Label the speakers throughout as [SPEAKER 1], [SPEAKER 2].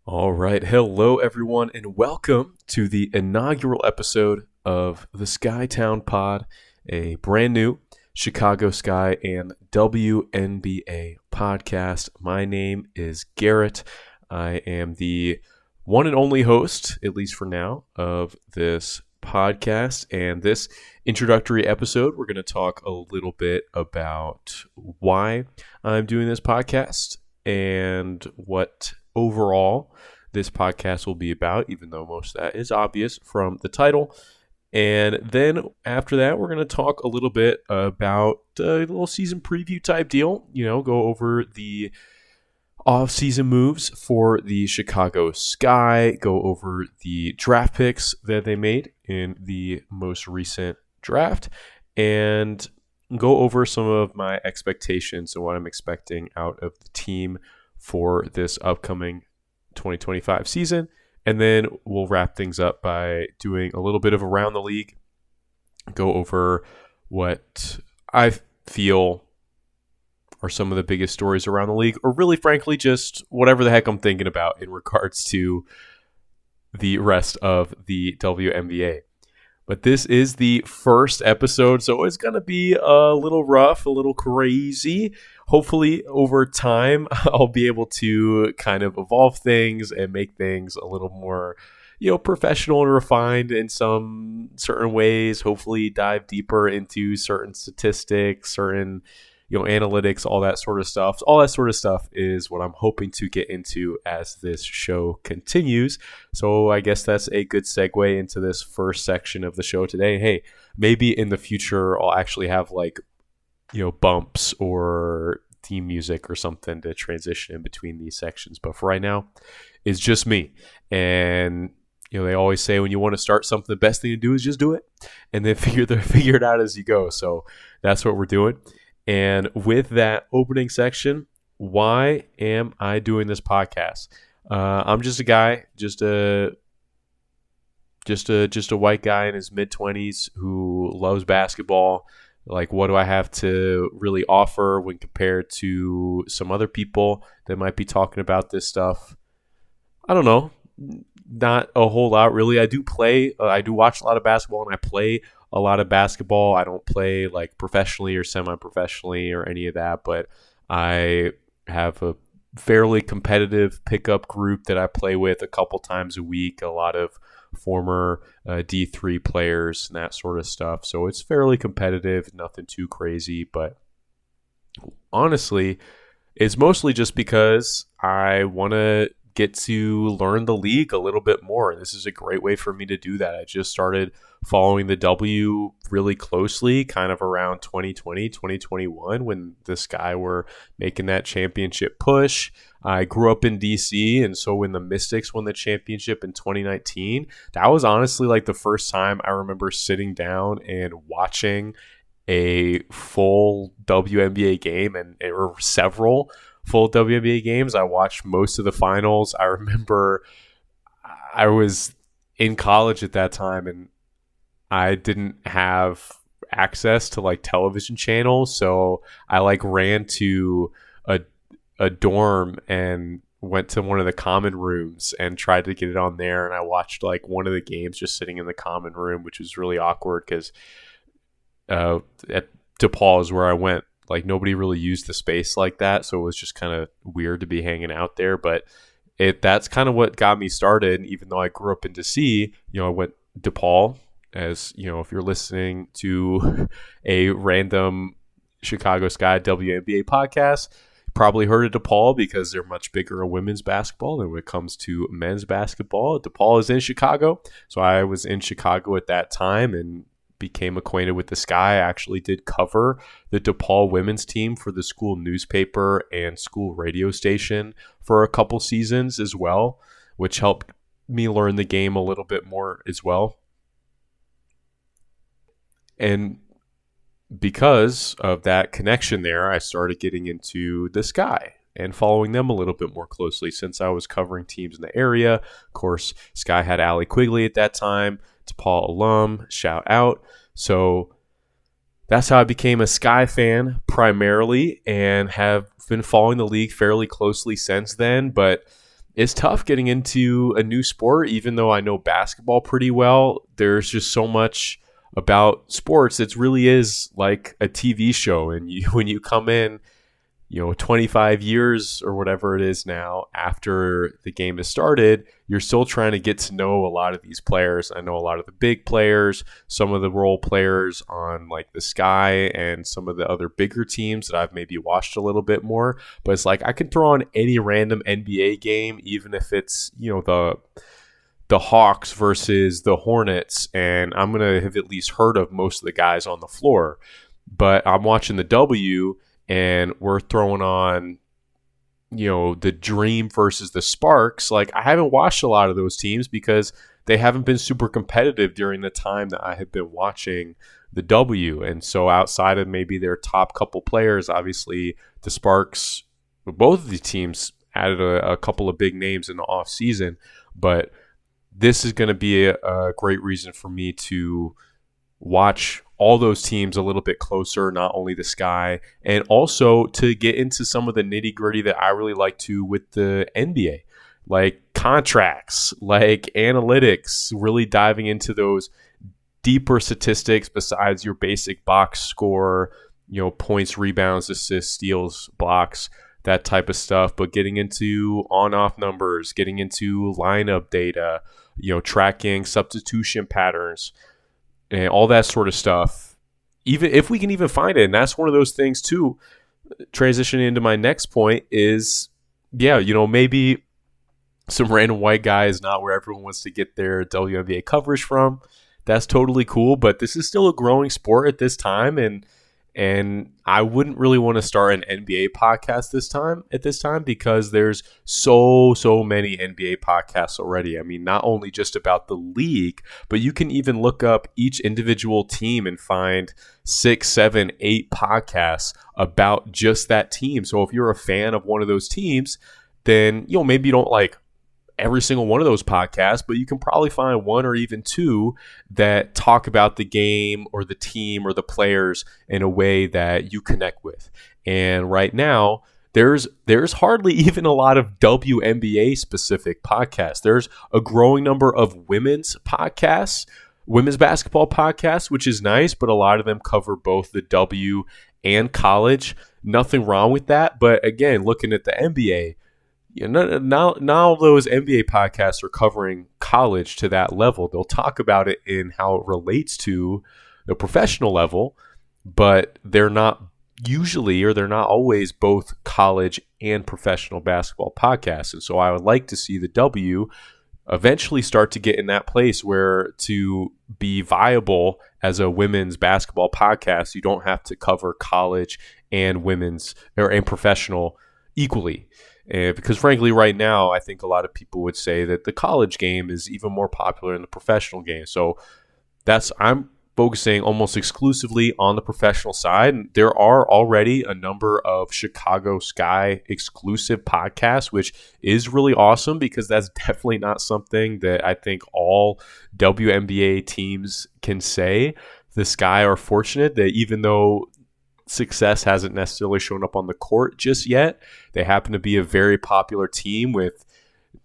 [SPEAKER 1] All right. Hello, everyone, and welcome to the inaugural episode of the SkyTown Pod, a brand new Chicago Sky and WNBA podcast. My name is Garrett. I am the one and only host, at least for now, of this podcast. And this introductory episode, we're going to talk a little bit about why I'm doing this podcast and what overall this podcast will be about, even though most of that is obvious from the title. And then after that, we're going to talk a little bit about a little season preview type deal, go over the off-season moves for the Chicago Sky, go over the draft picks that they made in the most recent draft, and go over some of my expectations and what I'm expecting out of the team for this upcoming 2025 season. And then we'll wrap things up by doing a little bit of around the league, go over what I feel are some of the biggest stories around the league, or really frankly just whatever the heck I'm thinking about in regards to the rest of the WNBA. But this is the first episode, so it's going to be a little rough, a little crazy. Hopefully, over time, I'll be able to kind of evolve things and make things a little more, professional and refined in some certain ways. Hopefully, dive deeper into certain statistics, certain analytics, all that sort of stuff. All that sort of stuff is what I'm hoping to get into as this show continues. So I guess that's a good segue into this first section of the show today. Hey, maybe in the future I'll actually have bumps or theme music or something to transition in between these sections. But for right now, it's just me. And they always say when you want to start something, the best thing to do is just do it, and then figure it out as you go. So that's what we're doing. And with that opening section, why am I doing this podcast? I'm just a guy, just a white guy in his mid-20s who loves basketball. Like, what do I have to really offer when compared to some other people that might be talking about this stuff? I don't know. Not a whole lot, really. I do watch a lot of basketball, and I play a lot of basketball. I don't play like professionally or semi-professionally or any of that, but I have a fairly competitive pickup group that I play with a couple times a week, a lot of former D3 players and that sort of stuff. So it's fairly competitive, nothing too crazy, but honestly, it's mostly just because I want to get to learn the league a little bit more. This is a great way for me to do that. I just started following the W really closely kind of around 2020, 2021 when the Sky were making that championship push. I grew up in DC, and so when the Mystics won the championship in 2019, that was honestly like the first time I remember sitting down and watching a full WNBA game, and there were several full WNBA games. I watched most of the finals. I remember I was in college at that time, and I didn't have access to like television channels, so I ran to a dorm and went to one of the common rooms and tried to get it on there, and I watched like one of the games just sitting in the common room, which was really awkward because at DePaul is where I went. Like, nobody really used the space like that, so it was just kind of weird to be hanging out there. But that's kind of what got me started. Even though I grew up in DC, I went DePaul. As if you're listening to a random Chicago Sky WNBA podcast, you probably heard of DePaul because they're much bigger in women's basketball than when it comes to men's basketball. DePaul is in Chicago, so I was in Chicago at that time and became acquainted with the Sky. I actually did cover the DePaul women's team for the school newspaper and school radio station for a couple seasons as well, which helped me learn the game a little bit more as well. And because of that connection there, I started getting into the Sky and following them a little bit more closely since I was covering teams in the area. Of course, Sky had Allie Quigley at that time, DePaul alum, shout out. So that's how I became a Sky fan primarily and have been following the league fairly closely since then. But it's tough getting into a new sport, even though I know basketball pretty well. There's just so much about sports. It really is like a TV show. And when you come in, 25 years or whatever it is now after the game has started, you're still trying to get to know a lot of these players. I know a lot of the big players, some of the role players on like the Sky and some of the other bigger teams that I've maybe watched a little bit more. But it's like I can throw on any random NBA game, even if it's, the Hawks versus the Hornets, and I'm going to have at least heard of most of the guys on the floor. But I'm watching the W, and we're throwing on, the Dream versus the Sparks. Like, I haven't watched a lot of those teams because they haven't been super competitive during the time that I have been watching the W. And so outside of maybe their top couple players, obviously the Sparks, both of these teams added a couple of big names in the offseason. But this is going to be a great reason for me to watch all those teams a little bit closer, not only the Sky, and also to get into some of the nitty gritty that I really like to with the NBA, like contracts, like analytics, really diving into those deeper statistics besides your basic box score, points, rebounds, assists, steals, blocks, that type of stuff, but getting into on-off numbers, getting into lineup data, tracking substitution patterns, and all that sort of stuff, even if we can even find it. And that's one of those things too, transitioning into my next point is, maybe some random white guy is not where everyone wants to get their WNBA coverage from. That's totally cool, but this is still a growing sport at this time, and I wouldn't really want to start an NBA podcast at this time because there's so many NBA podcasts already. I mean, not only just about the league, but you can even look up each individual team and find 6, 7, 8 podcasts about just that team. So if you're a fan of one of those teams, then maybe you don't like every single one of those podcasts, but you can probably find one or even two that talk about the game or the team or the players in a way that you connect with. And right now, there's hardly even a lot of WNBA specific podcasts. There's a growing number of women's podcasts, women's basketball podcasts, which is nice, but a lot of them cover both the W and college. Nothing wrong with that. But again, looking at the NBA, now those NBA podcasts are covering college to that level. They'll talk about it in how it relates to the professional level, but they're not usually, or they're not always, both college and professional basketball podcasts. And so I would like to see the W eventually start to get in that place where to be viable as a women's basketball podcast, you don't have to cover college and women's and professional equally. Because frankly, right now, I think a lot of people would say that the college game is even more popular than the professional game. So I'm focusing almost exclusively on the professional side. And there are already a number of Chicago Sky exclusive podcasts, which is really awesome because that's definitely not something that I think all WNBA teams can say. The Sky are fortunate that even though success hasn't necessarily shown up on the court just yet, they happen to be a very popular team with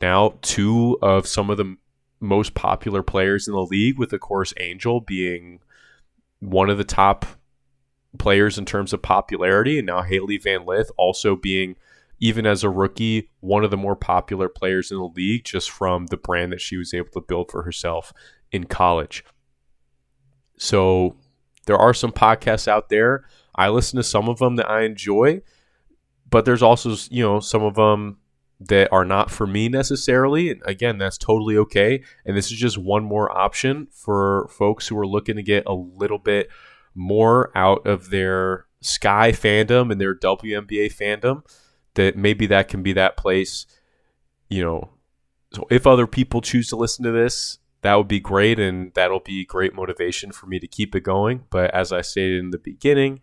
[SPEAKER 1] now 2 of some of the most popular players in the league, with, of course, Angel being one of the top players in terms of popularity, and now Haley Van Lith also being, even as a rookie, one of the more popular players in the league just from the brand that she was able to build for herself in college. So there are some podcasts out there. I listen to some of them that I enjoy, but there's also, some of them that are not for me necessarily. And again, that's totally okay. And this is just one more option for folks who are looking to get a little bit more out of their Sky fandom and their WNBA fandom, that maybe that can be that place. So if other people choose to listen to this, that would be great, and that'll be great motivation for me to keep it going. But as I stated in the beginning,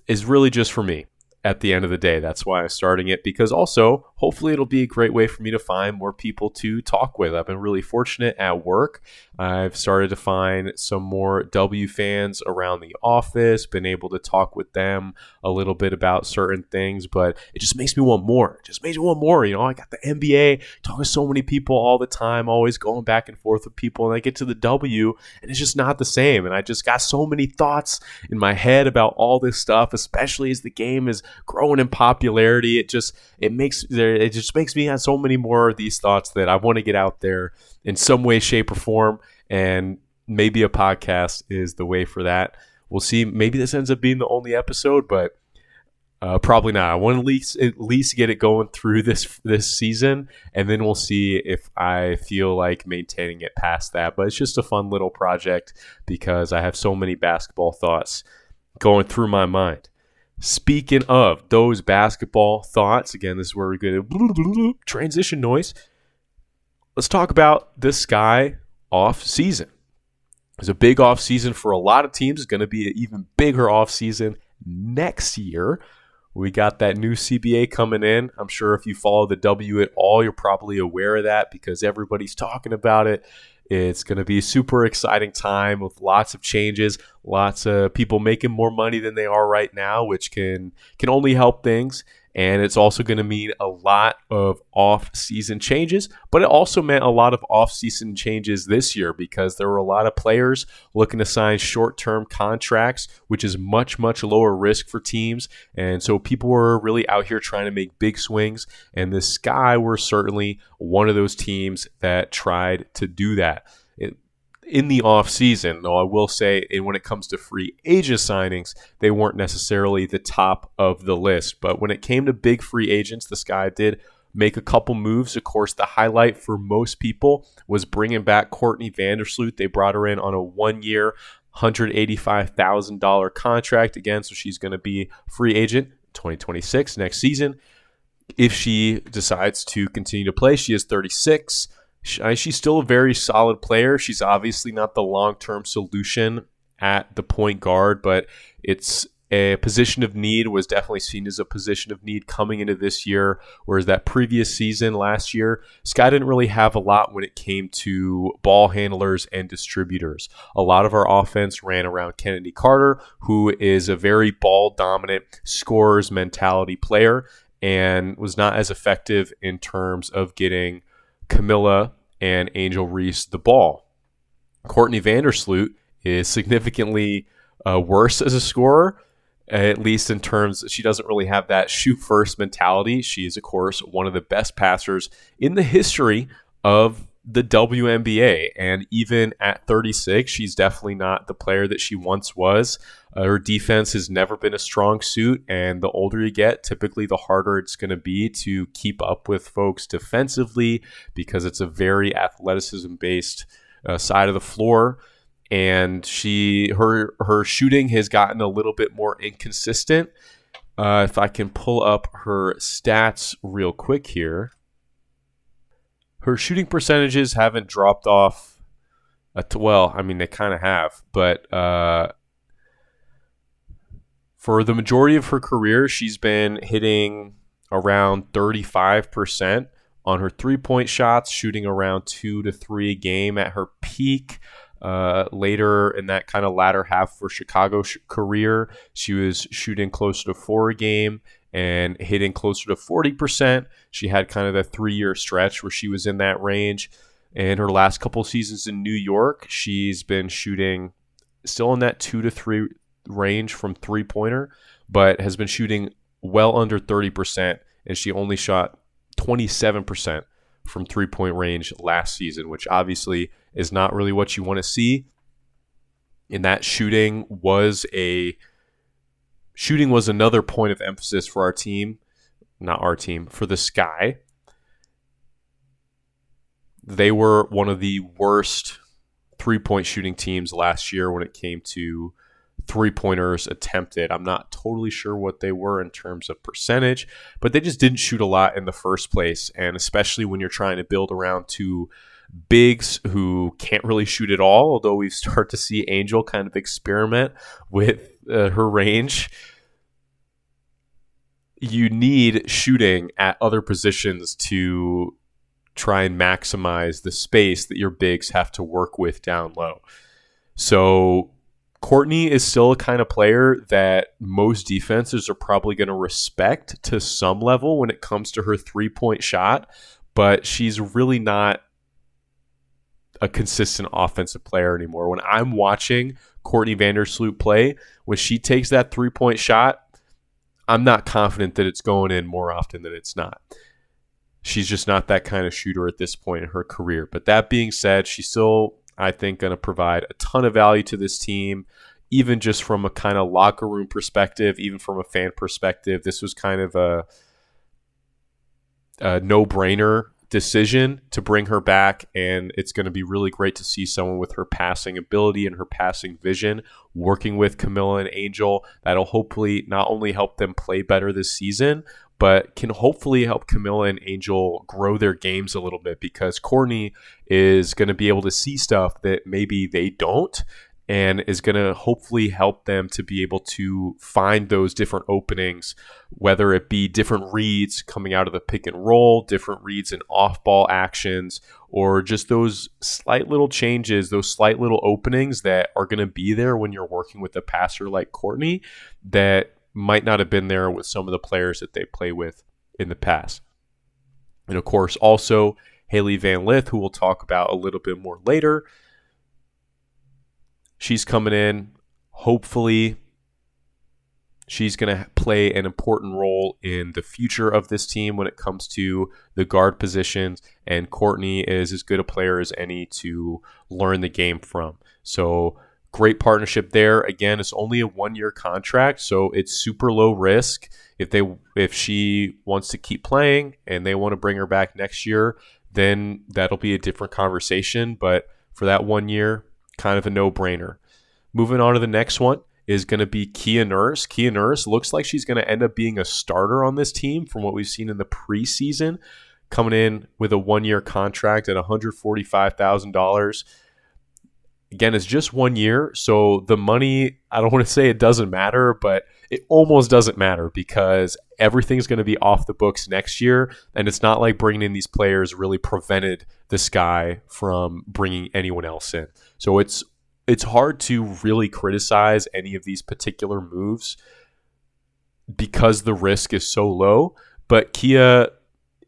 [SPEAKER 1] is really just for me. at the end of the day. That's why I'm starting it, because also hopefully it'll be a great way for me to find more people to talk with. I've been really fortunate at work. I've started to find some more W fans around the office, been able to talk with them a little bit about certain things, but it just makes me want more. It just makes me want more. You know, I got the NBA, talking to so many people all the time, always going back and forth with people, and I get to the W and it's just not the same. And I just got so many thoughts in my head about all this stuff, especially as the game is growing in popularity. It just makes me have so many more of these thoughts that I want to get out there in some way, shape, or form. And maybe a podcast is the way for that. We'll see. Maybe this ends up being the only episode, but probably not. I want to at least get it going through this season, and then we'll see if I feel like maintaining it past that. But it's just a fun little project because I have so many basketball thoughts going through my mind. Speaking of those basketball thoughts, again, this is where we get a transition noise. Let's talk about the Sky off season. It's a big off season for a lot of teams. It's going to be an even bigger off season next year. We got that new CBA coming in. I'm sure if you follow the W at all, you're probably aware of that because everybody's talking about it. It's going to be a super exciting time with lots of changes, lots of people making more money than they are right now, which can only help things. And it's also going to mean a lot of off-season changes, but it also meant a lot of off-season changes this year because there were a lot of players looking to sign short-term contracts, which is much, much lower risk for teams. And so people were really out here trying to make big swings, and the Sky were certainly one of those teams that tried to do that. In the offseason, though, I will say, and when it comes to free agent signings, they weren't necessarily the top of the list. But when it came to big free agents, the Sky did make a couple moves. Of course, the highlight for most people was bringing back Courtney Vandersloot. They brought her in on a one-year, $185,000 contract. Again, so she's going to be free agent 2026 next season. If she decides to continue to play, she is 36. She's still a very solid player. She's obviously not the long-term solution at the point guard, but it's a position of need, was definitely seen as a position of need coming into this year, whereas that previous season last year, Sky didn't really have a lot when it came to ball handlers and distributors. A lot of our offense ran around Kennedy Carter, who is a very ball-dominant scorer's mentality player and was not as effective in terms of getting Camilla and Angel Reese the ball. Courtney Vandersloot is significantly worse as a scorer, at least in terms she doesn't really have that shoot-first mentality. She is, of course, one of the best passers in the history of the WNBA, and even at 36, she's definitely not the player that she once was. Her defense has never been a strong suit, and the older you get, typically the harder it's going to be to keep up with folks defensively because it's a very athleticism-based side of the floor. And her shooting has gotten a little bit more inconsistent. If I can pull up her stats real quick here. Her shooting percentages haven't dropped off. Well, I mean, they kind of have. But for the majority of her career, she's been hitting around 35% on her three-point shots, shooting around 2 to 3 a game at her peak. Later in that kind of latter half of her Chicago career, she was shooting closer to 4 a game and hitting closer to 40%. She had kind of a 3-year stretch where she was in that range. And her last couple seasons in New York, she's been shooting still in that 2 to 3 range from three-pointer, but has been shooting well under 30%, and she only shot 27% from three-point range last season, which obviously is not really what you want to see. And that shooting was another point of emphasis for our team, not our team, for the Sky. They were one of the worst three-point shooting teams last year when it came to three-pointers attempted. I'm not totally sure what they were in terms of percentage, but they just didn't shoot a lot in the first place. And especially when you're trying to build around two bigs who can't really shoot at all, although we start to see Angel kind of experiment with her range. you need shooting at other positions to try and maximize the space that your bigs have to work with down low. So Courtney is still a kind of player that most defenses are probably going to respect to some level when it comes to her three-point shot, but she's really not a consistent offensive player anymore. When I'm watching Courtney Vandersloot play, when she takes that three-point shot, I'm not confident that it's going in more often than it's not. She's just not that kind of shooter at this point in her career. But that being said, she's still, I think, going to provide a ton of value to this team, even just from a kind of locker room perspective, even from a fan perspective. This was kind of a no-brainer decision to bring her back, and it's going to be really great to see someone with her passing ability and her passing vision working with Camilla and Angel. That'll hopefully not only help them play better this season, but can hopefully help Camilla and Angel grow their games a little bit, because Courtney is going to be able to see stuff that maybe they don't, and is going to hopefully help them to be able to find those different openings, whether it be different reads coming out of the pick and roll, different reads in off-ball actions, or just those slight little changes, those slight little openings that are going to be there when you're working with a passer like Courtney that might not have been there with some of the players that they play with in the past. And of course, also Haley Van Lith, who we'll talk about a little bit more later. She's coming in. Hopefully, she's going to play an important role in the future of this team when it comes to the guard positions. And Courtney is as good a player as any to learn the game from. So great partnership there. Again, it's only a 1-year contract, so it's super low risk. If she wants to keep playing and they want to bring her back next year, then that'll be a different conversation. But for that 1 year, kind of a no-brainer. Moving on to the next one is going to be Kia Nurse. Kia Nurse looks like she's going to end up being a starter on this team from what we've seen in the preseason, coming in with a 1-year contract at $145,000. Again, it's just 1 year, so the money, I don't want to say it doesn't matter, but it almost doesn't matter because everything's going to be off the books next year, and it's not like bringing in these players really prevented the Sky from bringing anyone else in. So it's hard to really criticize any of these particular moves because the risk is so low, but Kia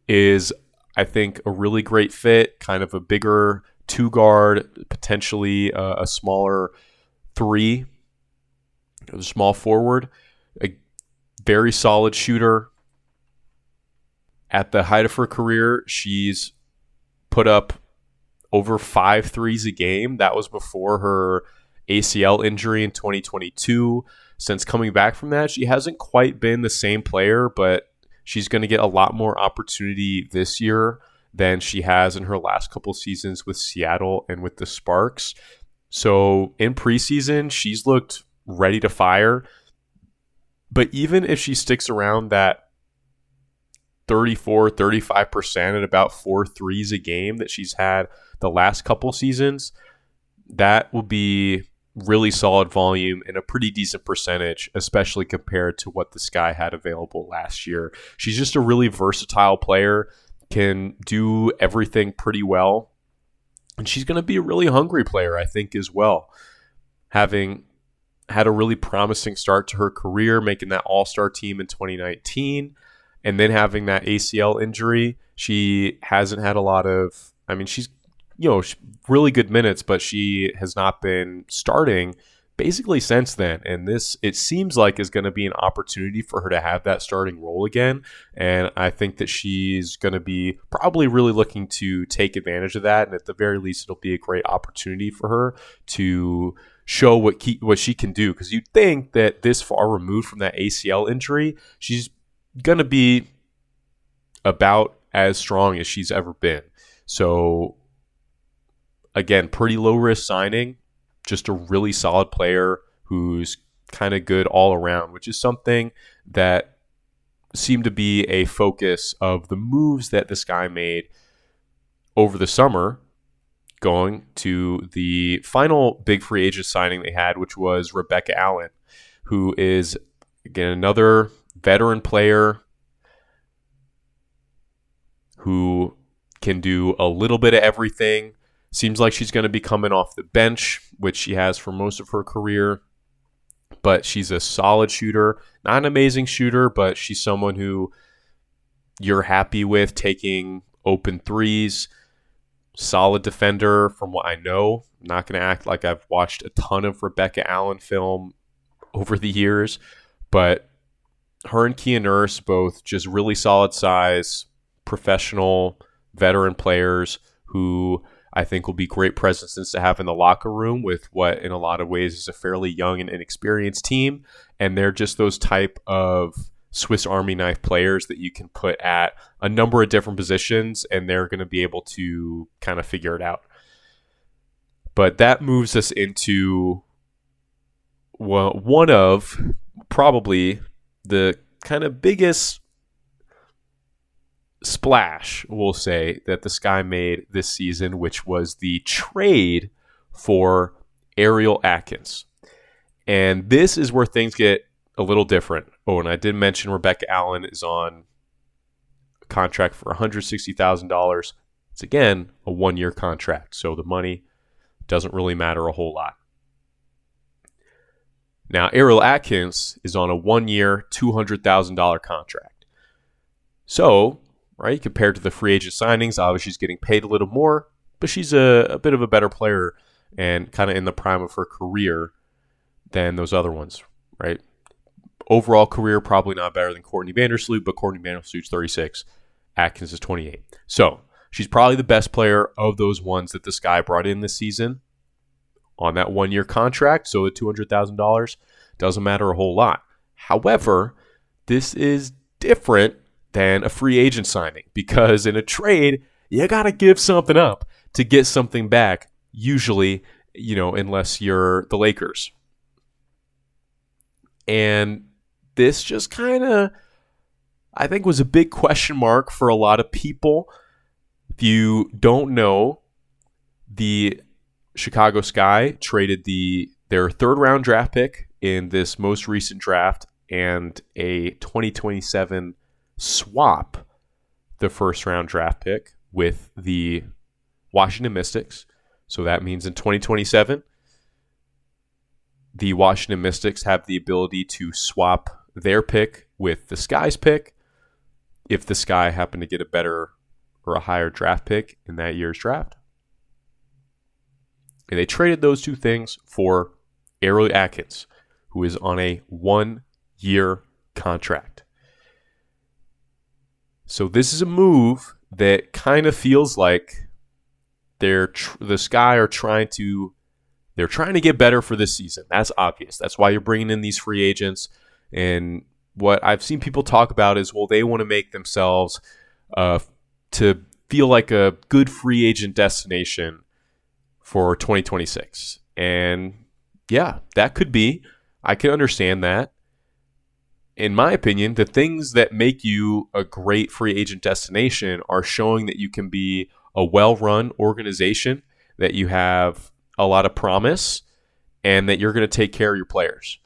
[SPEAKER 1] is, I think, a really great fit, kind of a bigger 2-guard, potentially a smaller 3, a small forward, a very solid shooter. At the height of her career, she's put up over 5 threes a game. That was before her ACL injury in 2022. Since coming back from that, she hasn't quite been the same player, but she's going to get a lot more opportunity this year than she has in her last couple seasons with Seattle and with the Sparks. So in preseason, she's looked ready to fire. But even if she sticks around that 35% at about 4 threes a game that she's had the last couple seasons, that will be really solid volume and a pretty decent percentage, especially compared to what the Sky had available last year. She's just a really versatile player, can do everything pretty well, and she's going to be a really hungry player, I think, as well. Having had a really promising start to her career, making that all-star team in 2019, and then having that ACL injury, she hasn't had a lot of, she's, really good minutes, but she has not been starting basically since then. And this, it seems like, is going to be an opportunity for her to have that starting role again. And I think that she's going to be probably really looking to take advantage of that. And at the very least, it'll be a great opportunity for her to show what she can do. Because you'd think that this far removed from that ACL injury, she's going to be about as strong as she's ever been. So again, pretty low risk signing, just a really solid player who's kind of good all around, which is something that seemed to be a focus of the moves that the Sky made over the summer, going to the final big free agent signing they had, which was Rebecca Allen, who is, again, another veteran player, who can do a little bit of everything. Seems like she's going to be coming off the bench, which she has for most of her career. But she's a solid shooter. Not an amazing shooter, but she's someone who you're happy with taking open threes. Solid defender from what I know. I'm not going to act like I've watched a ton of Rebecca Allen film over the years, but her and Kia Nurse, both just really solid size, professional, veteran players who I think will be great presences to have in the locker room with what in a lot of ways is a fairly young and inexperienced team. And they're just those type of Swiss Army knife players that you can put at a number of different positions and they're going to be able to kind of figure it out. But that moves us into one of probably the kind of biggest splash, we'll say, that the Sky made this season, which was the trade for Ariel Atkins. And this is where things get a little different. Oh, and I did mention Rebecca Allen is on a contract for $160,000. It's, again, a one-year contract, so the money doesn't really matter a whole lot. Now, Ariel Atkins is on a one-year, $200,000 contract. So, right, compared to the free agent signings, obviously she's getting paid a little more, but she's a bit of a better player and kind of in the prime of her career than those other ones, right? Overall career, probably not better than Courtney Vandersloot, but Courtney Vandersloot's 36. Atkins is 28. So, she's probably the best player of those ones that the Sky brought in this season on that one-year contract, so the $200,000 doesn't matter a whole lot. However, this is different than a free agent signing because in a trade, you got to give something up to get something back, usually, unless you're the Lakers. And this just kind of, I think, was a big question mark for a lot of people. If you don't know, the Chicago Sky traded their third-round draft pick in this most recent draft and a 2027 swap the first-round draft pick with the Washington Mystics. So that means in 2027, the Washington Mystics have the ability to swap their pick with the Sky's pick if the Sky happen to get a better or a higher draft pick in that year's draft. And they traded those two things for Ariel Atkins, who is on a one-year contract. So this is a move that kind of feels like the Sky are trying to get better for this season. That's obvious. That's why you're bringing in these free agents. And what I've seen people talk about is, well, they want to make themselves to feel like a good free agent destination for 2026. And yeah, that could be. I can understand that. In my opinion, the things that make you a great free agent destination are showing that you can be a well-run organization, that you have a lot of promise, and that you're going to take care of your players.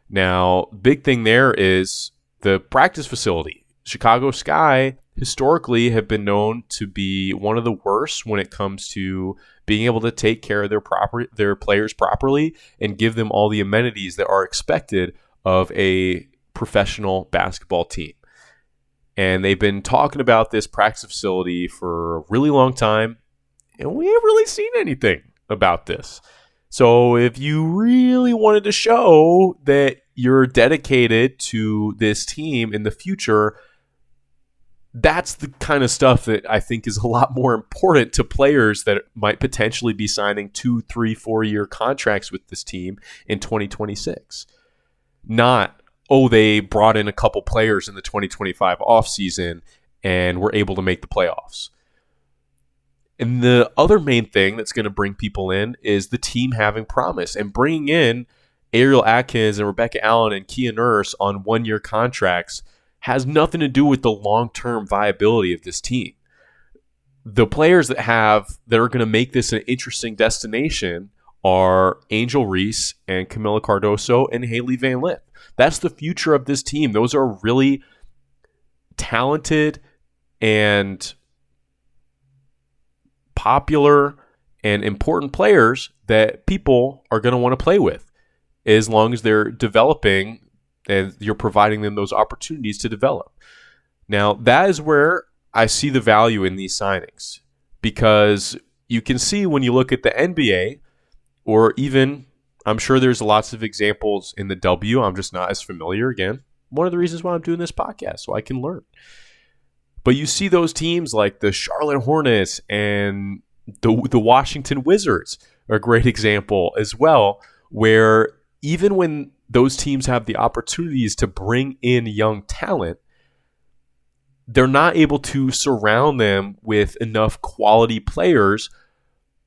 [SPEAKER 1] Now, big thing there is the practice facility. Chicago Sky historically have been known to be one of the worst when it comes to being able to take care of their players properly and give them all the amenities that are expected of a professional basketball team. And they've been talking about this practice facility for a really long time, and we haven't really seen anything about this. So if you really wanted to show that you're dedicated to this team in the future, that's the kind of stuff that I think is a lot more important to players that might potentially be signing 2, 3, 4-year contracts with this team in 2026. Not, they brought in a couple players in the 2025 offseason and were able to make the playoffs. And the other main thing that's going to bring people in is the team having promise. And bringing in Ariel Atkins and Rebecca Allen and Kia Nurse on one-year contracts has nothing to do with the long-term viability of this team. The players that are going to make this an interesting destination are Angel Reese and Camila Cardoso and Haley Van Lith. That's the future of this team. Those are really talented and popular and important players that people are going to want to play with as long as they're developing and you're providing them those opportunities to develop. Now, that is where I see the value in these signings, because you can see when you look at the NBA, or even, I'm sure there's lots of examples in the W. I'm just not as familiar. Again, one of the reasons why I'm doing this podcast, so I can learn. But you see those teams like the Charlotte Hornets and the Washington Wizards are a great example as well, where even when those teams have the opportunities to bring in young talent, they're not able to surround them with enough quality players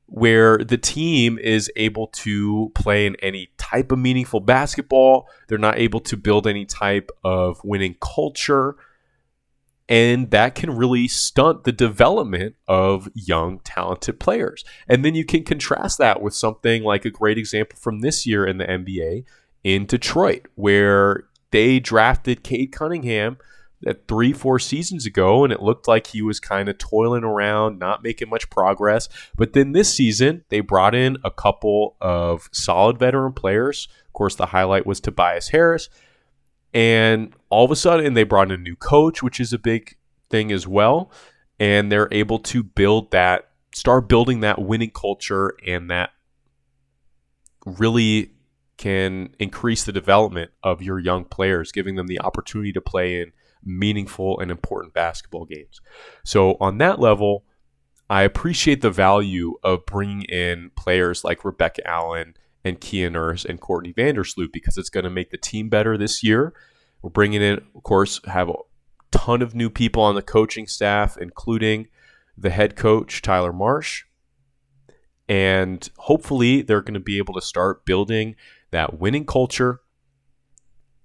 [SPEAKER 1] where the team is able to play in any type of meaningful basketball. They're not able to build any type of winning culture. And that can really stunt the development of young, talented players. And then you can contrast that with something like a great example from this year in the NBA in Detroit, where they drafted Cade Cunningham 3-4 seasons ago, and it looked like he was kind of toiling around, not making much progress. But then this season, they brought in a couple of solid veteran players. Of course, the highlight was Tobias Harris. And all of a sudden, they brought in a new coach, which is a big thing as well. And they're able to start building that winning culture, and that really can increase the development of your young players, giving them the opportunity to play in meaningful and important basketball games. So on that level, I appreciate the value of bringing in players like Rebecca Allen and Kia Nurse and Courtney Vandersloot, because it's going to make the team better this year. We're bringing in, of course, have a ton of new people on the coaching staff, including the head coach, Tyler Marsh. And hopefully they're going to be able to start building that winning culture.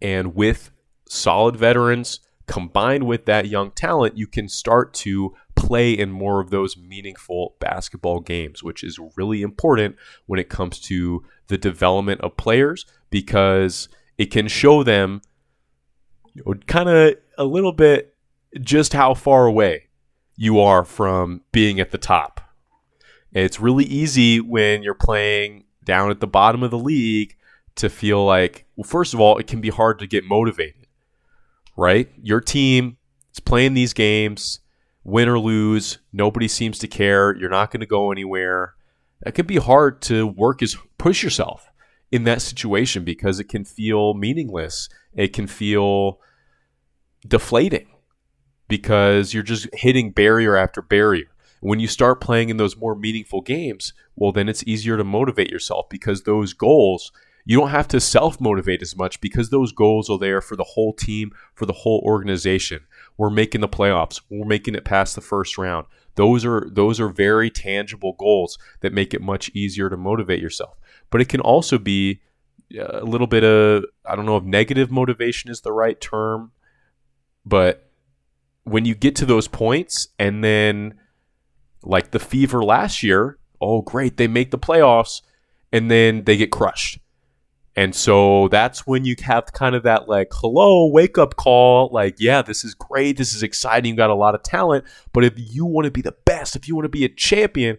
[SPEAKER 1] And with solid veterans combined with that young talent, you can start to play in more of those meaningful basketball games, which is really important when it comes to the development of players, because it can show them kind of a little bit just how far away you are from being at the top. It's really easy when you're playing down at the bottom of the league to feel like, well, first of all, it can be hard to get motivated, right? Your team is playing these games, win or lose, nobody seems to care. You're not going to go anywhere. It can be hard to push yourself in that situation, because it can feel meaningless. It can feel deflating because you're just hitting barrier after barrier. When you start playing in those more meaningful games, well, then it's easier to motivate yourself, because those goals, you don't have to self-motivate as much, because those goals are there for the whole team, for the whole organization. We're making the playoffs. We're making it past the first round. Those are very tangible goals that make it much easier to motivate yourself. But it can also be a little bit of, I don't know if negative motivation is the right term, but when you get to those points, and then like the Fever last year, oh great, they make the playoffs, and then they get crushed. And so that's when you have kind of that like, hello, wake up call. Like, yeah, this is great. This is exciting. You got a lot of talent. But if you want to be the best, if you want to be a champion,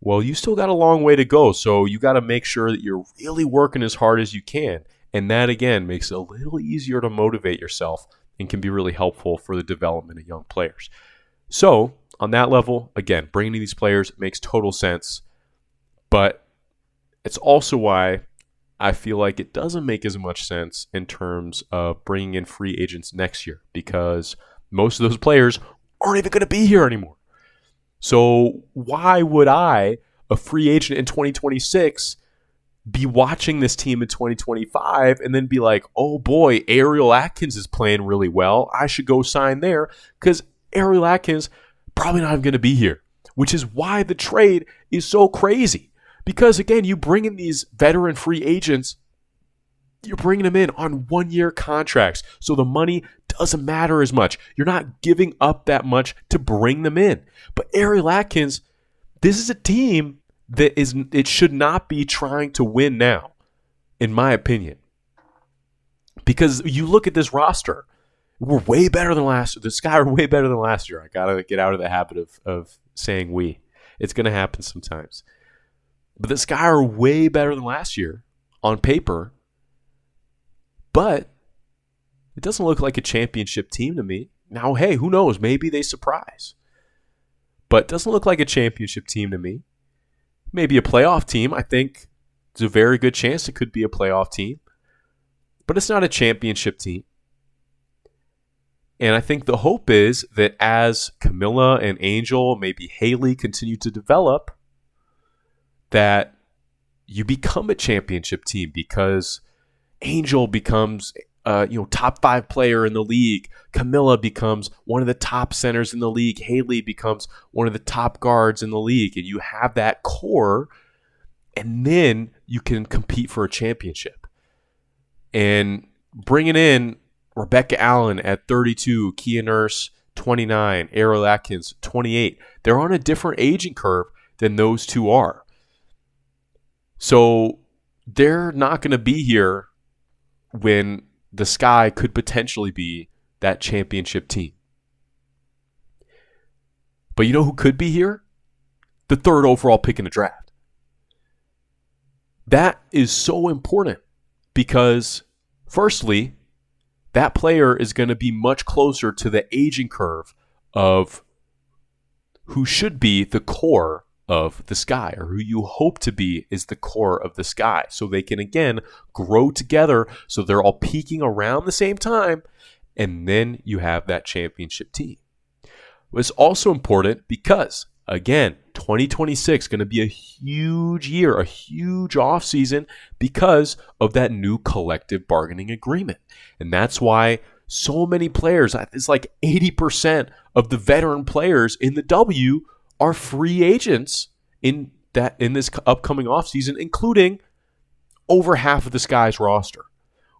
[SPEAKER 1] well, you still got a long way to go. So you got to make sure that you're really working as hard as you can. And that, again, makes it a little easier to motivate yourself and can be really helpful for the development of young players. So on that level, again, bringing in these players makes total sense. But it's also why I feel like it doesn't make as much sense in terms of bringing in free agents next year, because most of those players aren't even going to be here anymore. So why would I, a free agent in 2026, be watching this team in 2025 and then be like, oh boy, Ariel Atkins is playing really well. I should go sign there, because Ariel Atkins probably not even going to be here, which is why the trade is so crazy. Because, again, you bring in these veteran free agents, you're bringing them in on one-year contracts. So the money doesn't matter as much. You're not giving up that much to bring them in. But Ariel Atkins, this is a team that it should not be trying to win now, in my opinion. Because you look at this roster, we're way better than last year. The Sky are way better than last year. I got to get out of the habit of saying we. It's going to happen sometimes. But the Sky are way better than last year on paper. But it doesn't look like a championship team to me. Now, hey, who knows? Maybe they surprise. But it doesn't look like a championship team to me. Maybe a playoff team. I think there's a very good chance it could be a playoff team. But it's not a championship team. And I think the hope is that as Camilla and Angel, maybe Haley continue to develop, that you become a championship team because Angel becomes top 5 player in the league. Camilla becomes one of the top centers in the league. Haley becomes one of the top guards in the league. And you have that core, and then you can compete for a championship. And bringing in Rebecca Allen at 32, Kia Nurse 29, Ariel Atkins 28. They're on a different aging curve than those two are. So they're not going to be here when the Sky could potentially be that championship team. But you know who could be here? The 3rd overall pick in the draft. That is so important because, firstly, that player is going to be much closer to the aging curve of who should be the core of the Sky, or who you hope to be is the core of the Sky. So they can, again, grow together so they're all peaking around the same time, and then you have that championship team. It's also important because, again, 2026 is going to be a huge year, a huge offseason because of that new collective bargaining agreement. And that's why so many players, it's like 80% of the veteran players in the W are free agents in this upcoming offseason, including over half of the Sky's roster.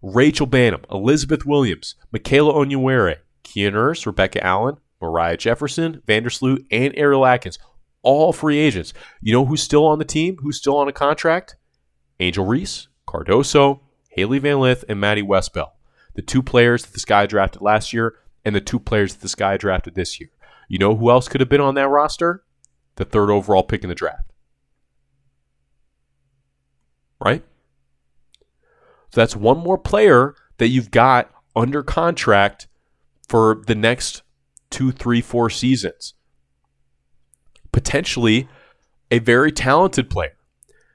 [SPEAKER 1] Rachel Banham, Elizabeth Williams, Michaela Onyenwere, Kia Nurse, Rebecca Allen, Mariah Jefferson, Vandersloot, and Ariel Atkins, all free agents. You know who's still on the team? Who's still on a contract? Angel Reese, Cardoso, Haley Van Lith, and Maddie Westbell. The 2 players that the Sky drafted last year and the 2 players that the Sky drafted this year. You know who else could have been on that roster? The 3rd overall pick in the draft. Right? So that's one more player that you've got under contract for the next 2, 3, 4 seasons. Potentially a very talented player.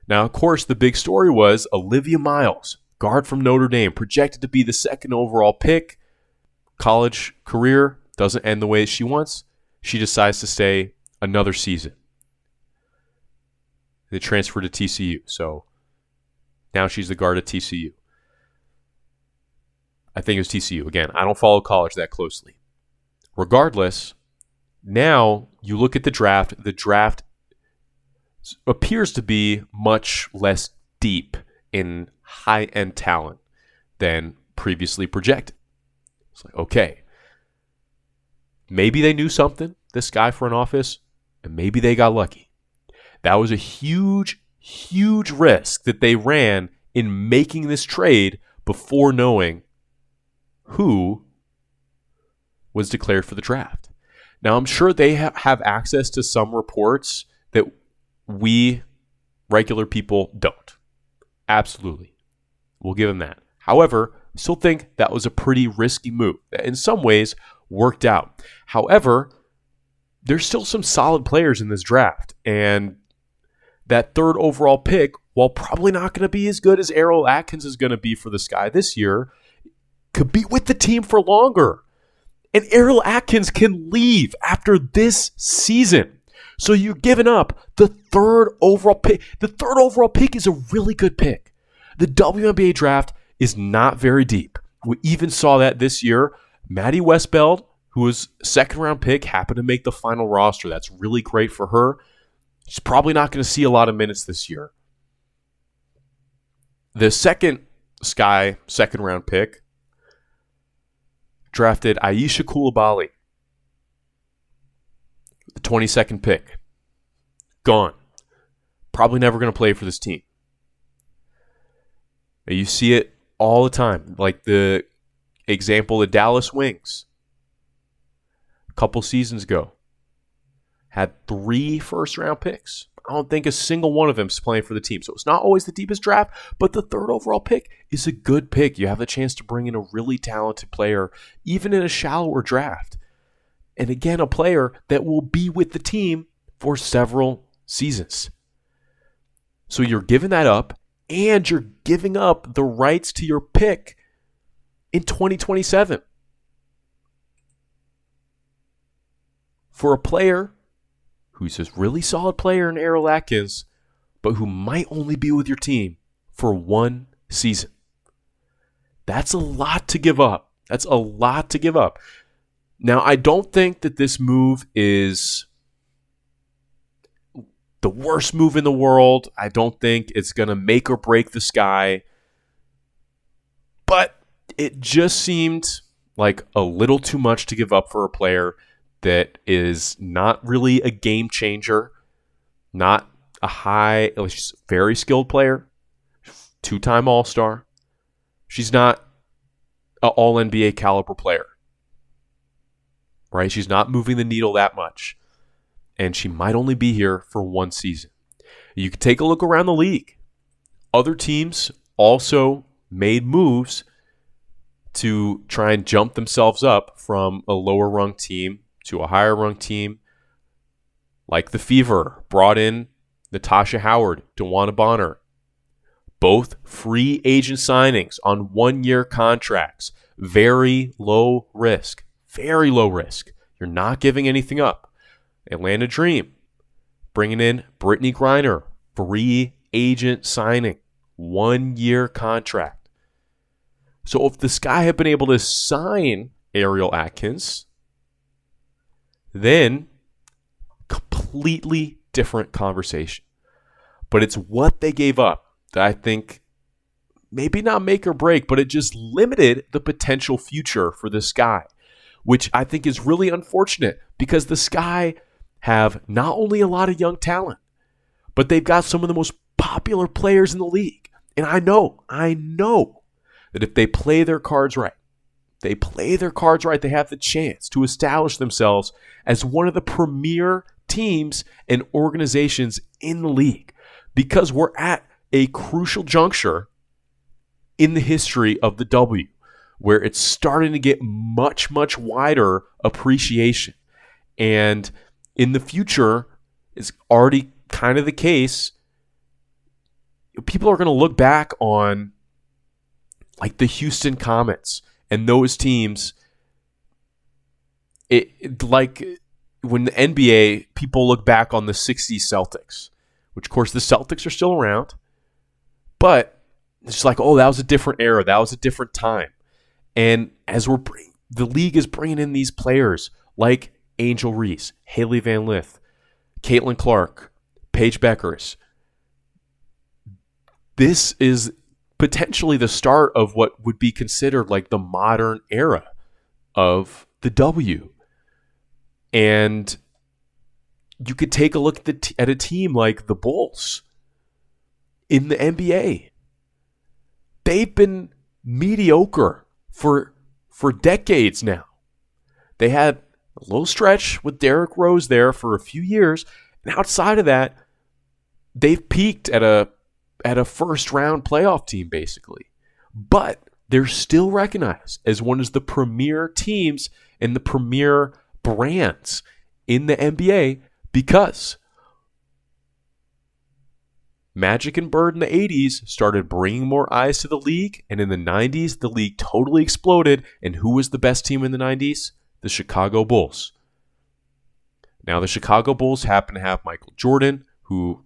[SPEAKER 1] Now, of course, the big story was Olivia Miles, guard from Notre Dame, projected to be the 2nd overall pick. College career doesn't end the way she wants. She decides to stay another season. They transferred to TCU, so now she's the guard at TCU. I think it was TCU. Again, I don't follow college that closely. Regardless, now you look at the draft. The draft appears to be much less deep in high-end talent than previously projected. It's like, okay, maybe they knew something, this guy front office, and maybe they got lucky. That was a huge, huge risk that they ran in making this trade before knowing who was declared for the draft. Now, I'm sure they have access to some reports that we regular people don't. Absolutely. We'll give them that. However, I still think that was a pretty risky move that in some ways worked out. However, there's still some solid players in this draft. And that 3rd overall pick, while probably not going to be as good as Ariel Atkins is going to be for the Sky this year, could be with the team for longer. And Ariel Atkins can leave after this season. So you're giving up the 3rd overall pick. The 3rd overall pick is a really good pick. The WNBA draft is not very deep. We even saw that this year. Maddie Westbeld, who was 2nd round pick, happened to make the final roster. That's really great for her. She's probably not going to see a lot of minutes this year. The second Sky 2nd round pick drafted Aisha Coulibaly, the 22nd pick. Gone. Probably never going to play for this team. You see it all the time. Like the example, the Dallas Wings. A couple seasons ago. had 3 first-round picks. I don't think a single one of them is playing for the team. So it's not always the deepest draft, but the 3rd overall pick is a good pick. You have the chance to bring in a really talented player, even in a shallower draft. And again, a player that will be with the team for several seasons. So you're giving that up, and you're giving up the rights to your pick in 2027 for a player who's a really solid player in Errol Atkins, but who might only be with your team for 1 season. That's a lot to give up. That's a lot to give up. Now, I don't think that this move is the worst move in the world. I don't think it's going to make or break the Sky. But it just seemed like a little too much to give up for a player that is not really a game changer, not a high, she's a very skilled player, 2-time All-Star. She's not an All-NBA caliber player, right? She's not moving the needle that much, and she might only be here for 1 season. You can take a look around the league. Other teams also made moves to try and jump themselves up from a lower rung team to a higher rung team. Like the Fever brought in Natasha Howard, DeWanna Bonner. Both free agent signings on 1-year contracts. Very low risk. Very low risk. You're not giving anything up. Atlanta Dream bringing in Brittany Griner. Free agent signing. 1-year contract. So if the Sky had been able to sign Ariel Atkins, then completely different conversation. But it's what they gave up that I think maybe not make or break, but it just limited the potential future for the Sky, which I think is really unfortunate because the Sky have not only a lot of young talent, but they've got some of the most popular players in the league. And I know that if they play their cards right, they have the chance to establish themselves as one of the premier teams and organizations in the league, because we're at a crucial juncture in the history of the W where it's starting to get much, much wider appreciation. And in the future, it's already kind of the case. People are going to look back on like the Houston Comets and those teams. Like when the NBA, people look back on the 60s Celtics, which of course the Celtics are still around, but it's just like, oh, that was a different era. That was a different time. And as the league is bringing in these players like Angel Reese, Haley Van Lith, Caitlin Clark, Paige Beckers, this is potentially the start of what would be considered like the modern era of the W. And you could take a look at a team like the Bulls in the NBA. They've been mediocre for decades now. They had a little stretch with Derrick Rose there for a few years, and outside of that, they've peaked at a first-round playoff team, basically. But they're still recognized as one of the premier teams and the premier brands in the NBA because Magic and Bird in the 80s started bringing more eyes to the league, and in the 90s, the league totally exploded. And who was the best team in the 90s? The Chicago Bulls. Now, the Chicago Bulls happen to have Michael Jordan, who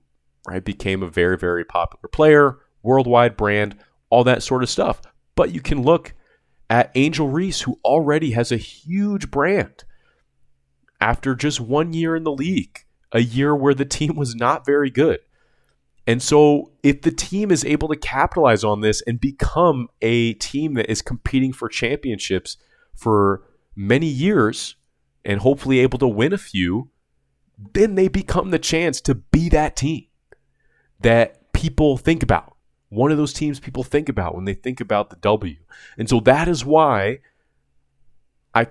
[SPEAKER 1] became a very, very popular player, worldwide brand, all that sort of stuff. But you can look at Angel Reese, who already has a huge brand after just 1 year in the league, a year where the team was not very good. And so if the team is able to capitalize on this and become a team that is competing for championships for many years and hopefully able to win a few, then they become the chance to be that team that people think about. One of those teams people think about when they think about the W. And so that is why I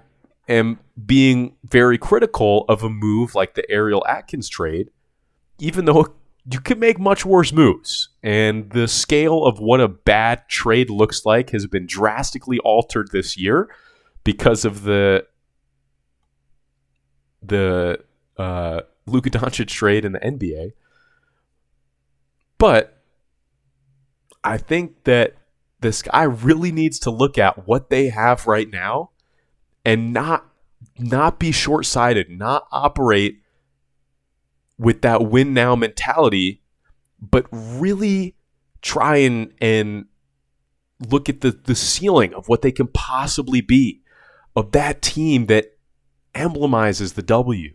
[SPEAKER 1] am being very critical of a move like the Ariel Atkins trade, even though you can make much worse moves. And the scale of what a bad trade looks like has been drastically altered this year because of the Luka Doncic trade in the NBA. But I think that this guy really needs to look at what they have right now and not be short-sighted, not operate with that win now mentality, but really try and look at the ceiling of what they can possibly be, of that team that emblemizes the W,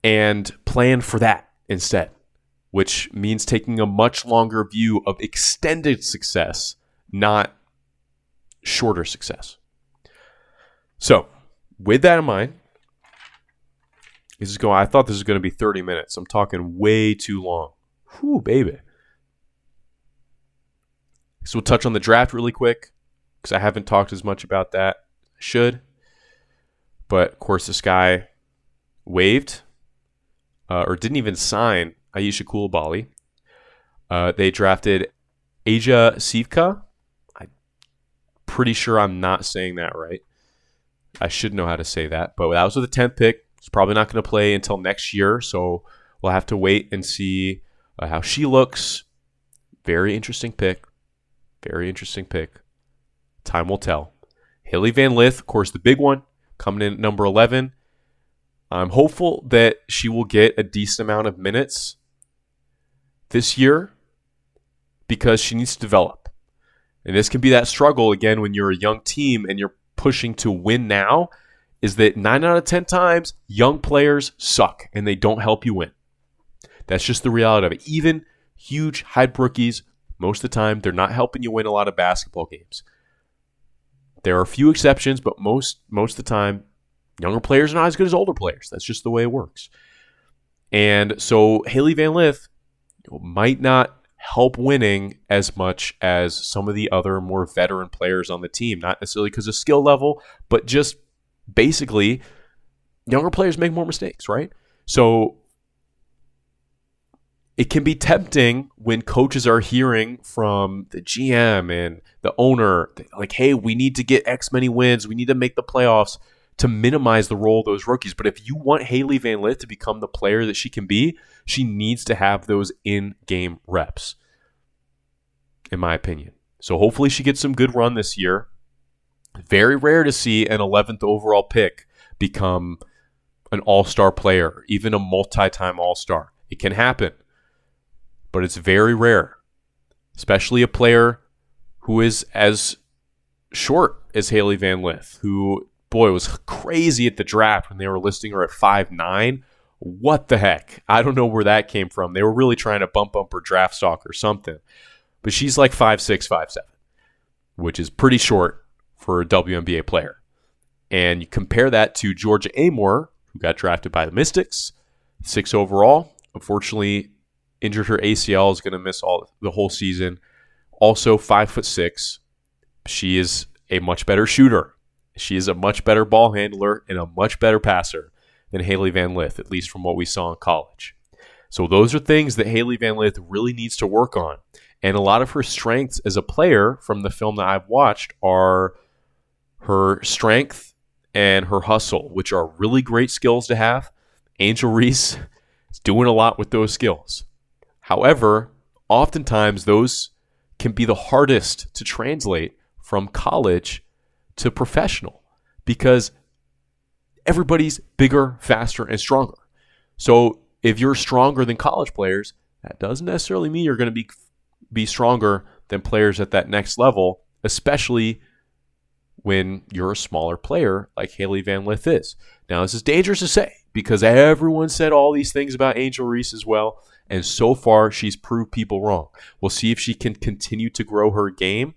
[SPEAKER 1] and plan for that instead, which means taking a much longer view of extended success, not shorter success. So, with that in mind, I thought this was going to be 30 minutes. I'm talking way too long. Whew, baby. So we'll touch on the draft really quick because I haven't talked as much about that. I should. But, of course, this guy waived or didn't even sign Ayesha Coulibaly. They drafted Aja Sivka. I'm pretty sure I'm not saying that right. I should know how to say that. But that was with the 10th pick. He's probably not going to play until next year, so we'll have to wait and see how she looks. Very interesting pick. Very interesting pick. Time will tell. Haley Van Lith, of course, the big one, coming in at number 11. I'm hopeful that she will get a decent amount of minutes this year because she needs to develop. And this can be that struggle, again, when you're a young team and you're pushing to win now, is that 9 out of 10 times, young players suck and they don't help you win. That's just the reality of it. Even huge hype rookies, most of the time, they're not helping you win a lot of basketball games. There are a few exceptions, but most of the time, younger players are not as good as older players. That's just the way it works. And so Haley Van Lith might not help winning as much as some of the other more veteran players on the team. Not necessarily because of skill level, but just basically younger players make more mistakes, right? So it can be tempting when coaches are hearing from the GM and the owner, like, hey, we need to get X many wins. We need to make the playoffs, to minimize the role of those rookies. But if you want Haley Van Lith to become the player that she can be, she needs to have those in-game reps, in my opinion. So hopefully she gets some good run this year. Very rare to see an 11th overall pick become an all-star player, even a multi-time all-star. It can happen, but it's very rare, especially a player who is as short as Haley Van Lith, who, boy, was crazy at the draft when they were listing her at 5'9". What the heck? I don't know where that came from. They were really trying to bump up her draft stock or something. But she's like 5'6", 5'7", which is pretty short for a WNBA player. And you compare that to Georgia Amore, who got drafted by the Mystics, 6 overall. Unfortunately, injured her ACL, is going to miss the whole season. Also 5'6". She is a much better shooter. She is a much better ball handler and a much better passer than Haley Van Lith, at least from what we saw in college. So those are things that Haley Van Lith really needs to work on. And a lot of her strengths as a player from the film that I've watched are her strength and her hustle, which are really great skills to have. Angel Reese is doing a lot with those skills. However, oftentimes those can be the hardest to translate from college to professional because everybody's bigger, faster, and stronger. So if you're stronger than college players, that doesn't necessarily mean you're going to be stronger than players at that next level, especially when you're a smaller player like Haley Van Lith is. Now, this is dangerous to say because everyone said all these things about Angel Reese as well, and so far she's proved people wrong. We'll see if she can continue to grow her game.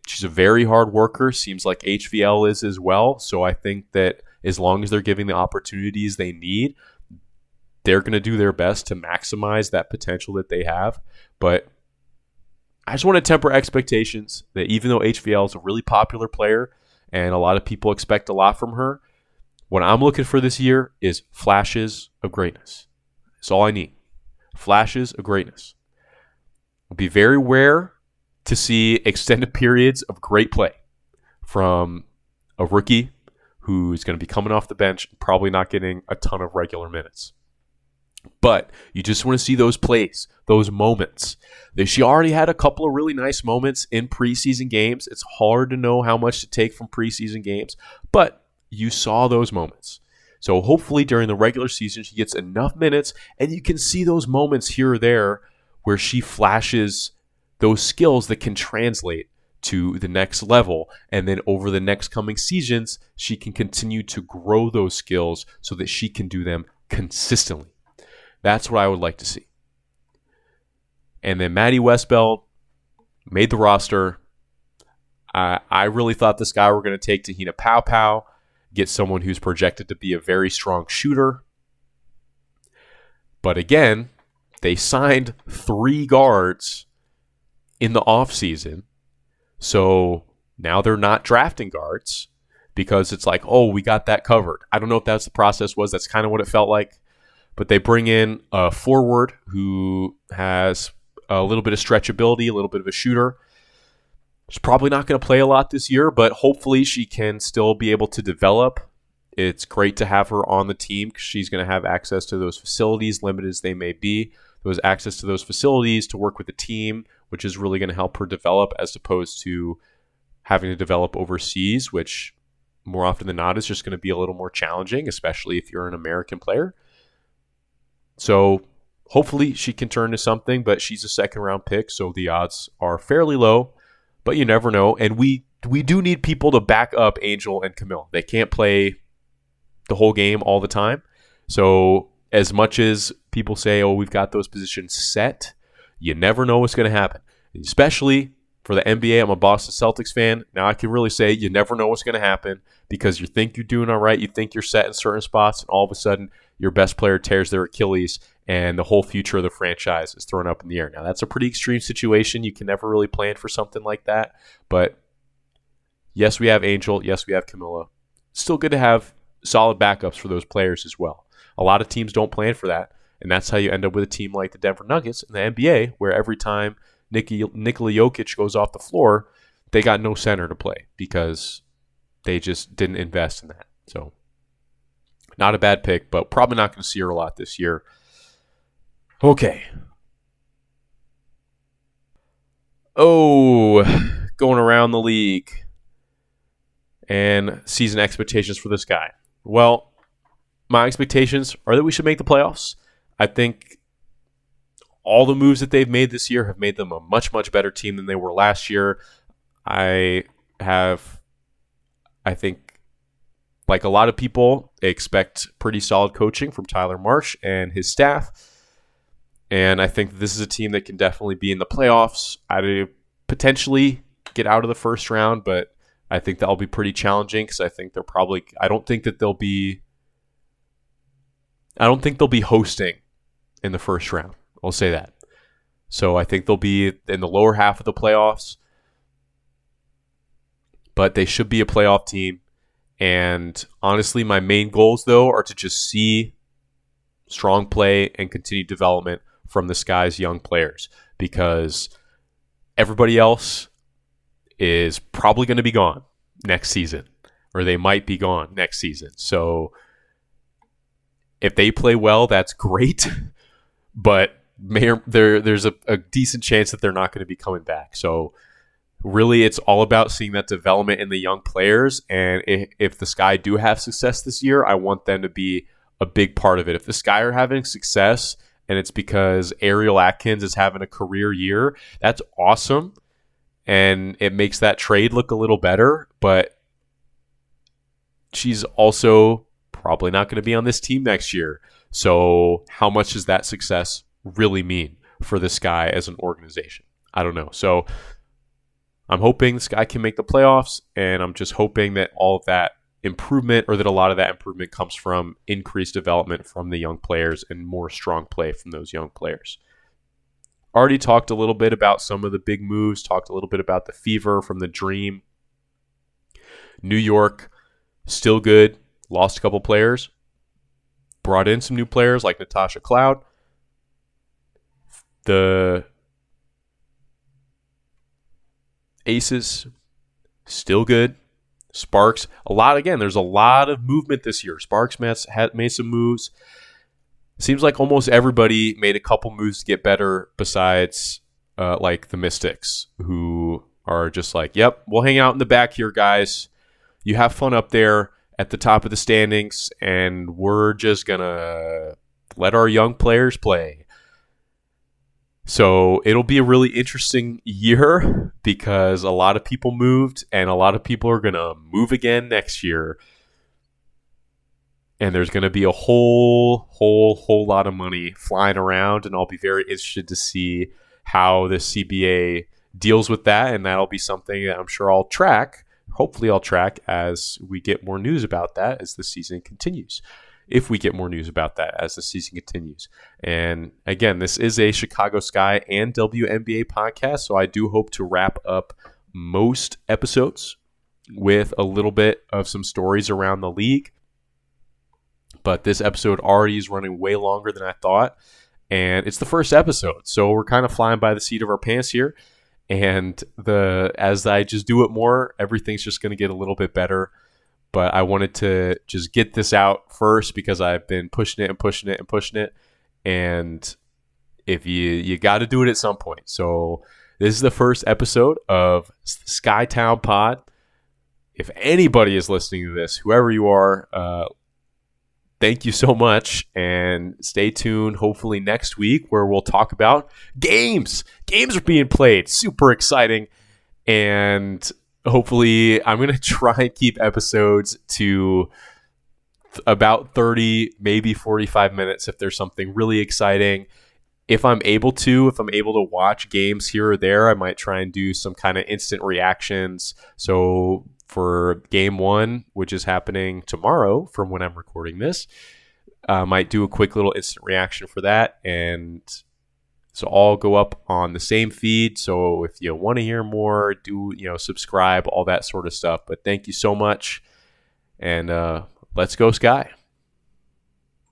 [SPEAKER 1] She's a very hard worker, seems like HVL is as well, so I think that as long as they're giving the opportunities they need, they're going to do their best to maximize that potential that they have. But I just want to temper expectations that even though HVL is a really popular player and a lot of people expect a lot from her. What I'm looking for this year is flashes of greatness. That's all I need. Flashes of greatness. It'll be very rare to see extended periods of great play from a rookie who's going to be coming off the bench, probably not getting a ton of regular minutes. But you just want to see those plays, those moments. She already had a couple of really nice moments in preseason games. It's hard to know how much to take from preseason games, but you saw those moments. So hopefully during the regular season, she gets enough minutes, and you can see those moments here or there where she flashes those skills that can translate to the next level. And then over the next coming seasons, she can continue to grow those skills so that she can do them consistently. That's what I would like to see. And then Maddie Westbeld made the roster. I really thought this guy were going to take Tahina Pow, get someone who's projected to be a very strong shooter. But again, they signed 3 guards in the offseason. So now they're not drafting guards because it's like, oh, we got that covered. I don't know if that's the process was. That's kind of what it felt like. But they bring in a forward who has a little bit of stretchability, a little bit of a shooter. She's probably not going to play a lot this year, but hopefully she can still be able to develop. It's great to have her on the team because she's going to have access to those facilities, limited as they may be. Those access to those facilities to work with the team, which is really going to help her develop as opposed to having to develop overseas, which more often than not is just going to be a little more challenging, especially if you're an American player. So hopefully she can turn to something, but she's a second-round pick, so the odds are fairly low, but you never know. And we do need people to back up Angel and Camille. They can't play the whole game all the time. So as much as people say, oh, we've got those positions set, you never know what's going to happen. Especially for the NBA, I'm a Boston Celtics fan. Now I can really say you never know what's going to happen because you think you're doing all right, you think you're set in certain spots, and all of a sudden your best player tears their Achilles and the whole future of the franchise is thrown up in the air. Now that's a pretty extreme situation. You can never really plan for something like that. But yes, we have Angel. Yes, we have Camilla. Still good to have solid backups for those players as well. A lot of teams don't plan for that, and that's how you end up with a team like the Denver Nuggets in the NBA, where every time Nikola Jokic goes off the floor, they got no center to play because they just didn't invest in that. So not a bad pick, but probably not going to see her a lot this year. Okay. Oh, going around the league and season expectations for this guy. Well, my expectations are that we should make the playoffs. I think all the moves that they've made this year have made them a much, much better team than they were last year. I think, like a lot of people, expect pretty solid coaching from Tyler Marsh and his staff. And I think this is a team that can definitely be in the playoffs. I'd potentially get out of the first round, but I think that'll be pretty challenging because I think I don't think they'll be hosting in the first round. I'll say that. So I think they'll be in the lower half of the playoffs, but they should be a playoff team. And honestly, my main goals, though, are to just see strong play and continued development from the Sky's young players, because everybody else is probably going to be gone next season, or they might be gone next season. So if they play well, that's great, but there's a decent chance that they're not going to be coming back. So really, it's all about seeing that development in the young players. And if the Sky do have success this year, I want them to be a big part of it. If the Sky are having success and it's because Ariel Atkins is having a career year, that's awesome. And it makes that trade look a little better. But she's also probably not going to be on this team next year. So how much does that success really mean for the Sky as an organization? I don't know. So I'm hoping this guy can make the playoffs, and I'm just hoping that all of that improvement, or that a lot of that improvement, comes from increased development from the young players and more strong play from those young players. Already talked a little bit about some of the big moves, talked a little bit about the fever from the Dream. New York, still good. Lost a couple players. Brought in some new players like Natasha Cloud. The Aces, still good. Sparks, there's a lot of movement this year. Sparks made some moves. Seems like almost everybody made a couple moves to get better besides like the Mystics, who are just like, yep, we'll hang out in the back here, guys. You have fun up there at the top of the standings, and we're just going to let our young players play. So it'll be a really interesting year because a lot of people moved, and a lot of people are going to move again next year. And there's going to be a whole lot of money flying around, and I'll be very interested to see how the CBA deals with that, and that'll be something that I'm sure I'll track. Hopefully I'll track as we get more news about that as the season continues. If we get more news about that as the season continues. And again, this is a Chicago Sky and WNBA podcast, so I do hope to wrap up most episodes with a little bit of some stories around the league. But this episode already is running way longer than I thought, and it's the first episode, so we're kind of flying by the seat of our pants here. And as I just do it more, everything's just going to get a little bit better. But I wanted to just get this out first because I've been pushing it. And if you got to do it at some point. So this is the first episode of SkyTown Pod. If anybody is listening to this, whoever you are, thank you so much. And stay tuned hopefully next week where we'll talk about games. Games are being played. Super exciting. And hopefully, I'm going to try and keep episodes to about 30, maybe 45 minutes if there's something really exciting. If I'm able to watch games here or there, I might try and do some kind of instant reactions. So for game 1, which is happening tomorrow from when I'm recording this, I might do a quick little instant reaction for that. And so all go up on the same feed. So if you want to hear more, subscribe, all that sort of stuff. But thank you so much. And let's go Sky.